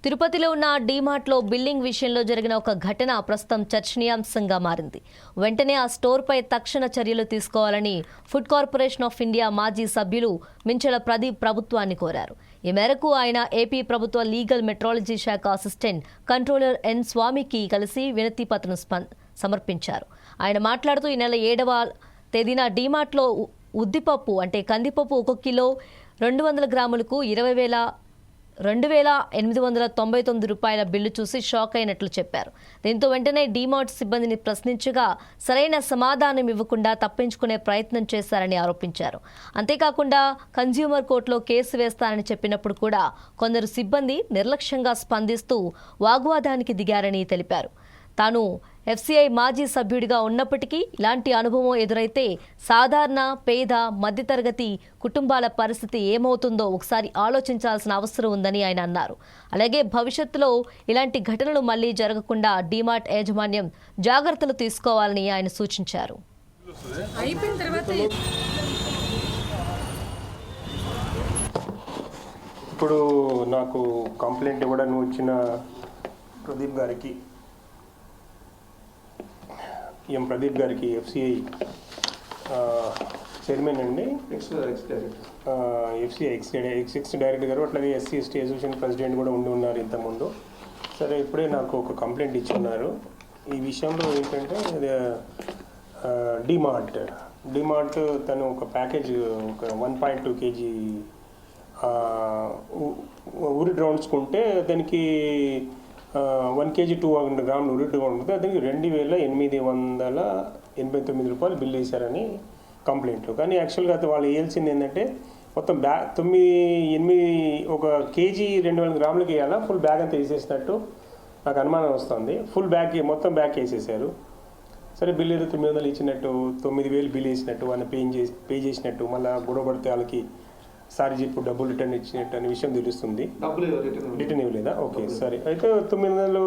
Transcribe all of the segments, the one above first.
తిరుపతిలో ఉన్న డీమార్ట్లో బిల్లింగ్ విషయంలో జరిగిన ఒక ఘటన ప్రస్తుతం చర్చనీయాంశంగా మారింది. వెంటనే ఆ స్టోర్పై తక్షణ చర్యలు తీసుకోవాలని ఫుడ్ కార్పొరేషన్ ఆఫ్ ఇండియా మాజీ సభ్యులు మించెల ప్రదీప్ ప్రభుత్వాన్ని కోరారు. ఈ మేరకు ఆయన ఏపీ ప్రభుత్వ లీగల్ మెట్రాలజీ శాఖ అసిస్టెంట్ కంట్రోలర్ ఎన్ స్వామికి కలిసి వినతి పత్రం సమర్పించారు. ఆయన మాట్లాడుతూ ఈ నెల 7వ తేదీన డీమార్ట్లో ఉద్దిపప్పు అంటే కందిపప్పు 1 కిలో 200 గ్రాములకు 2,899 రూపాయల బిల్లు చూసి షాక్ అయినట్లు చెప్పారు. దీంతో వెంటనే డీమార్ట్ సిబ్బందిని ప్రశ్నించగా సరైన సమాధానం ఇవ్వకుండా తప్పించుకునే ప్రయత్నం చేశారని ఆరోపించారు. అంతేకాకుండా కన్స్యూమర్ కోర్టులో కేసు వేస్తారని చెప్పినప్పుడు కూడా కొందరు సిబ్బంది నిర్లక్ష్యంగా స్పందిస్తూ వాగ్వాదానికి దిగారని తెలిపారు. తాను ఎఫ్సీఐ మాజీ సభ్యుడిగా ఉన్నప్పటికీ ఇలాంటి అనుభవం ఎదురైతే సాధారణ పేద మధ్యతరగతి కుటుంబాల పరిస్థితి ఏమవుతుందో ఒకసారి ఆలోచించాల్సిన అవసరం ఉందని ఆయన అన్నారు. అలాగే భవిష్యత్తులో ఇలాంటి ఘటనలు మళ్లీ జరగకుండా డీమార్ట్ యాజమాన్యం జాగ్రత్తలు తీసుకోవాలని ఆయన సూచించారు. ఇప్పుడు నాకు కంప్లైంట్ ఇవ్వడం వచ్చిన ప్రదీప్ గారికి ప్రదీప్ గారికి ఎఫ్సిఐ చైర్మన్ అండి, ఎఫ్సిఐ ఎక్స్ డైరెక్టర్ గారు, అట్లాగే ఎస్సీ ఎస్టీ అసోసియేషన్ ప్రెసిడెంట్ కూడా ఉన్నారు ఇంతకుముందు. సరే, ఇప్పుడే నాకు ఒక కంప్లైంట్ ఇచ్చున్నారు. ఈ విషయంలో ఏంటంటే డిమార్ట్ తను ఒక ప్యాకేజ్ ఒక 1.2 kg ఊరిడ్ రౌండ్స్ కొంటే దానికి 1 kg 200 గ్రాములు ఊరిడ్ రౌండ్ ఉంటే దానికి 2,889 రూపాయలు బిల్ వేశారని కంప్లైంట్. కానీ యాక్చువల్గా వాళ్ళు వేయాల్సింది ఏంటంటే మొత్తం బ్యాగ్ 1 కేజీ 200 గ్రాములకి వేయాలా, ఫుల్ బ్యాగ్ అంతా వేసేసినట్టు నాకు అనుమానం వస్తుంది. ఫుల్ బ్యాగ్ మొత్తం బ్యాగ్ వేసేసారు. సరే, బిల్ ఏదో 900 ఇచ్చినట్టు 9,000 బిల్ వేసినట్టు వాళ్ళని పే చేసినట్టు మళ్ళీ గొడవ పడితే వాళ్ళకి సారీ చెప్పు డబ్బులు రిటర్న్ ఇచ్చినట్టు అనే విషయం తెలుస్తుంది. రిటర్న్ ఇవ్వలేదా? ఓకే, సరే. అయితే 900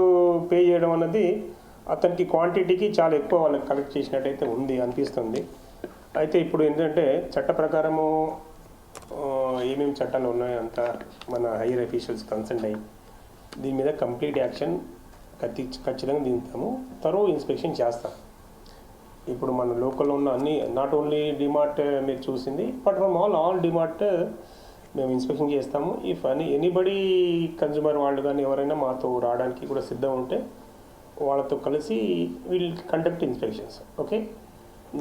పే చేయడం అన్నది అతనికి క్వాంటిటీకి చాలా ఎక్కువ వాళ్ళకి కలెక్ట్ చేసినట్టయితే అనిపిస్తుంది. అయితే ఇప్పుడు ఏంటంటే చట్ట ప్రకారము ఏమేమి చట్టాలు ఉన్నాయో అంతా మన హైయర్ అఫీషియల్స్ కన్సల్ట్ అయ్యి దీని మీద కంప్లీట్ యాక్షన్ ఖచ్చితంగా దిగుతాము. త్వరో ఇన్స్పెక్షన్ చేస్తాం. ఇప్పుడు మన లోకల్లో ఉన్న అన్ని, నాట్ ఓన్లీ డిమార్ట్ మీరు చూసింది, బట్ ఫ్రమ్ ఆల్ డిమార్ట్ మేము ఇన్స్పెక్షన్ చేస్తాము. ఇఫ్ ఎనీబడి కన్జ్యూమర్ వాళ్ళు కానీ ఎవరైనా మాతో రావడానికి కూడా సిద్ధం ఉంటే వాళ్ళతో కలిసి will conduct inspections. Okay,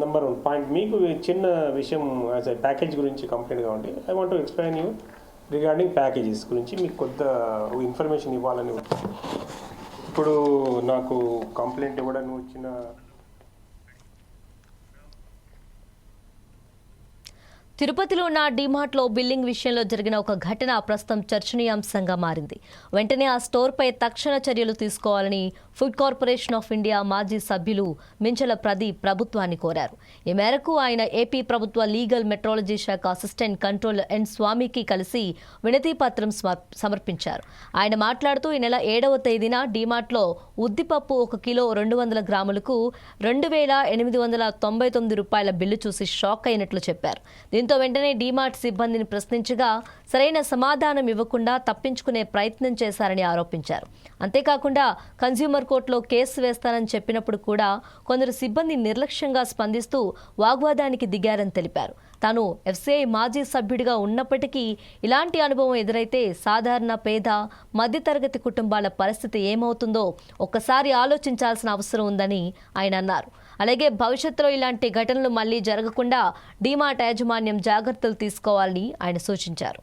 number 1 point. మీకు చిన్న విషయం యాజ్ ఎ ప్యాకేజ్ గురించి కంప్లైంట్ కావండి. I want to explain you regarding packages గురించి మీకు కొత్త ఇన్ఫర్మేషన్ ఇవ్వాలని. ఇప్పుడు నాకు కంప్లైంట్ ఇవ్వడానికి వచ్చిన తిరుపతిలో ఉన్న డీమార్ట్లో బిల్లింగ్ విషయంలో జరిగిన ఒక ఘటన ప్రస్తుతం చర్చనీయాంశంగా మారింది. వెంటనే ఆ స్టోర్పై తక్షణ చర్యలు తీసుకోవాలని ఫుడ్ కార్పొరేషన్ ఆఫ్ ఇండియా మాజీ సభ్యులు మించెల ప్రదీప్ ప్రభుత్వాన్ని కోరారు. ఈ మేరకు ఆయన ఏపీ ప్రభుత్వ లీగల్ మెట్రాలజీ శాఖ అసిస్టెంట్ కంట్రోలర్ ఎన్ స్వామికి కలిసి వినతి పత్రం సమర్పించారు. ఆయన మాట్లాడుతూ ఈ నెల 7వ తేదీన డీమార్ట్లో ఉద్దిపప్పు 1 కిలో 200 గ్రాములకు 2,899 రూపాయల బిల్లు చూసి షాక్ అయినట్లు చెప్పారు. దీంతో వెంటనే డీమార్ట్ సిబ్బందిని ప్రశ్నించగా సరైన సమాధానం ఇవ్వకుండా తప్పించుకునే ప్రయత్నం చేశారని ఆరోపించారు. అంతేకాకుండా కన్స్యూమర్ కోర్టులో కేసు వేస్తానని చెప్పినప్పుడు కూడా కొందరు సిబ్బంది నిర్లక్ష్యంగా స్పందిస్తూ వాగ్వాదానికి దిగారని తెలిపారు. తాను ఎఫ్సీఐ మాజీ సభ్యుడిగా ఉన్నప్పటికీ ఇలాంటి అనుభవం ఎదురైతే సాధారణ పేద మధ్యతరగతి కుటుంబాల పరిస్థితి ఏమవుతుందో ఒక్కసారి ఆలోచించాల్సిన అవసరం ఉందని ఆయన అన్నారు. అలాగే భవిష్యత్తులో ఇలాంటి ఘటనలు మళ్లీ జరగకుండా డీమార్ట్ యాజమాన్యం జాగ్రత్తలు తీసుకోవాలని ఆయన సూచించారు.